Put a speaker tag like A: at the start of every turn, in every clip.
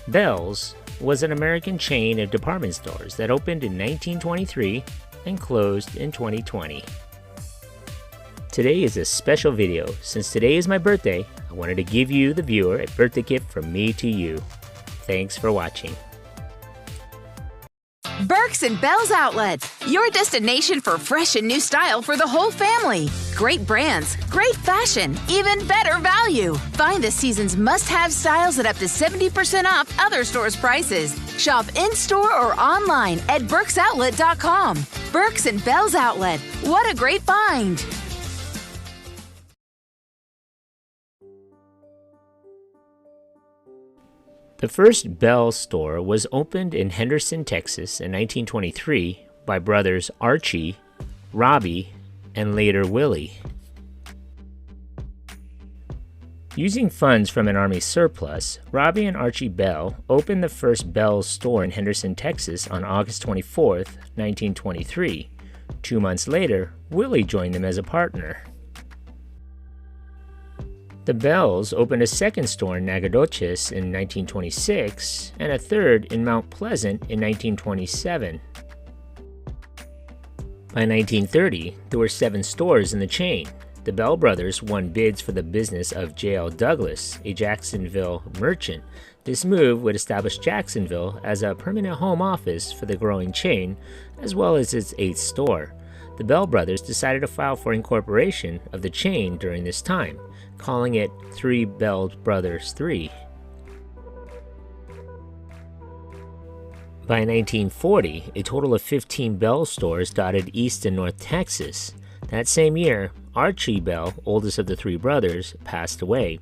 A: Bealls was an American chain of department stores that opened in 1923 and closed in 2020. Today is a special video. Since today is my birthday, I wanted to give you, the viewer, a birthday gift from me to you. Thanks for watching.
B: Burks and Bealls Outlets, your destination for fresh and new style for the whole family. Great brands, great fashion, even better value. Find the season's must-have styles at up to 70% off other stores' prices. Shop in-store or online at burksoutlet.com. Burks and Bealls Outlet, what a great find!
A: The first Bealls store was opened in Henderson, Texas in 1923 by brothers Archie, Robbie, and later Willie. Using funds from an Army surplus, Robbie and Archie Bell opened the first Bealls store in Henderson, Texas on August 24, 1923. 2 months later, Willie joined them as a partner. The Bealls opened a second store in Nacogdoches in 1926 and a third in Mount Pleasant in 1927. By 1930, there were 7 stores in the chain. The Bell brothers won bids for the business of J.L. Douglas, a Jacksonville merchant. This move would establish Jacksonville as a permanent home office for the growing chain, as well as its 8th store. The Bell brothers decided to file for incorporation of the chain during this time, calling it 3 Bell Brothers 3. By 1940, a total of 15 Bell stores dotted East and North Texas. That same year, Archie Bell, oldest of the 3 brothers, passed away.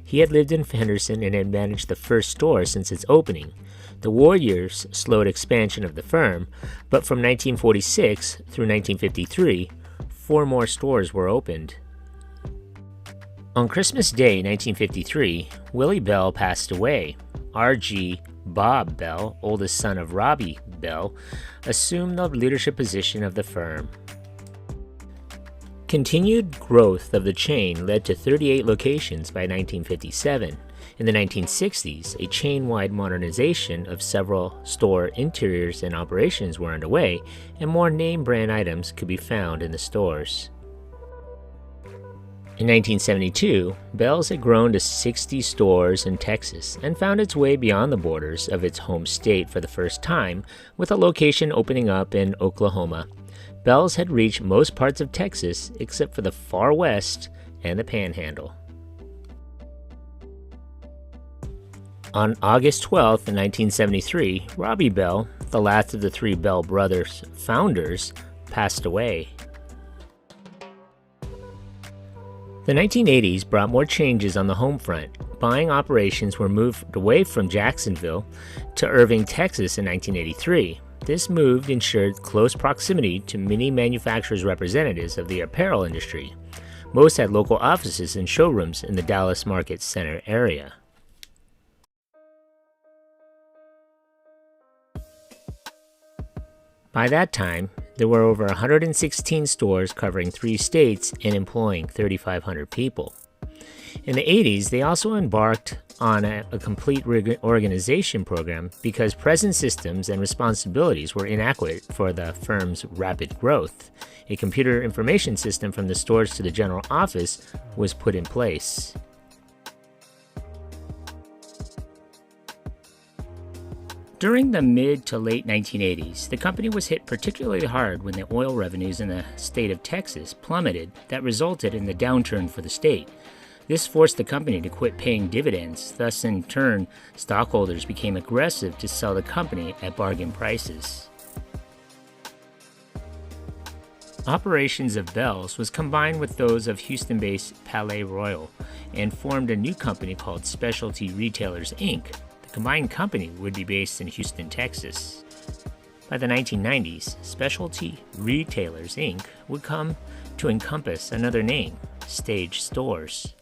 A: He had lived in Henderson and had managed the first store since its opening. The war years slowed expansion of the firm, but from 1946 through 1953, 4 more stores were opened. On Christmas Day 1953, Willie Bell passed away. R.G. Bob Bell, oldest son of Robbie Bell, assumed the leadership position of the firm. Continued growth of the chain led to 38 locations by 1957. In the 1960s, a chain-wide modernization of several store interiors and operations were underway, and more name brand items could be found in the stores. In 1972, Bealls had grown to 60 stores in Texas and found its way beyond the borders of its home state for the first time, with a location opening up in Oklahoma. Bealls had reached most parts of Texas except for the far west and the Panhandle. On August 12, 1973, Robbie Bell, the last of the 3 Bell brothers founders, passed away. The 1980s brought more changes on the home front. Buying operations were moved away from Jacksonville to Irving, Texas in 1983. This move ensured close proximity to many manufacturers' representatives of the apparel industry. Most had local offices and showrooms in the Dallas Market Center area. By that time, there were over 116 stores covering 3 states and employing 3,500 people. In the 80s, they also embarked on a complete reorganization program because present systems and responsibilities were inadequate for the firm's rapid growth. A computer information system from the stores to the general office was put in place. During the mid to late 1980s, the company was hit particularly hard when the oil revenues in the state of Texas plummeted that resulted in the downturn for the state. This forced the company to quit paying dividends, thus in turn, stockholders became aggressive to sell the company at bargain prices. Operations of Bealls was combined with those of Houston-based Palais Royal and formed a new company called Specialty Retailers, Inc. The combined company would be based in Houston, Texas. By the 1990s, Specialty Retailers, Inc. would come to encompass another name, Stage Stores.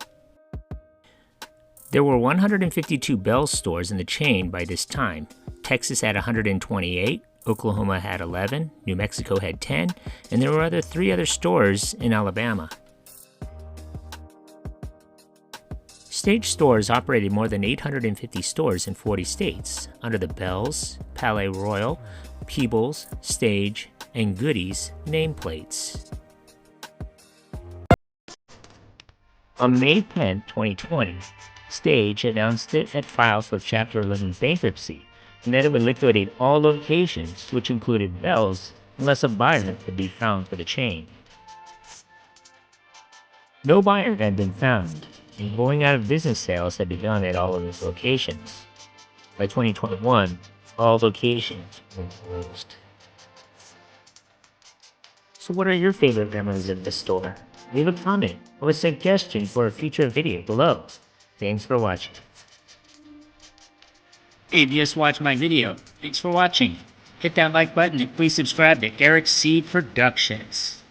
A: There were 152 Bealls stores in the chain by this time. Texas had 128, Oklahoma had 11, New Mexico had 10, and there were 3 other stores in Alabama. Stage stores operated more than 850 stores in 40 states under the Bealls, Palais Royal, Bealls, Stage, and Goodies nameplates. On May 10, 2020, Stage announced it had filed for Chapter 11 bankruptcy and that it would liquidate all locations, which included Bealls, unless a buyer could be found for the chain. No buyer had been found, and going out of business sales had begun at all of its locations. By 2021, all locations were closed. So what are your favorite memories of the store? Leave a comment or a suggestion for a future video below. Thanks for watching. Hey, you just watched my video. Thanks for watching. Hit that like button and please subscribe to Eric C. Productions.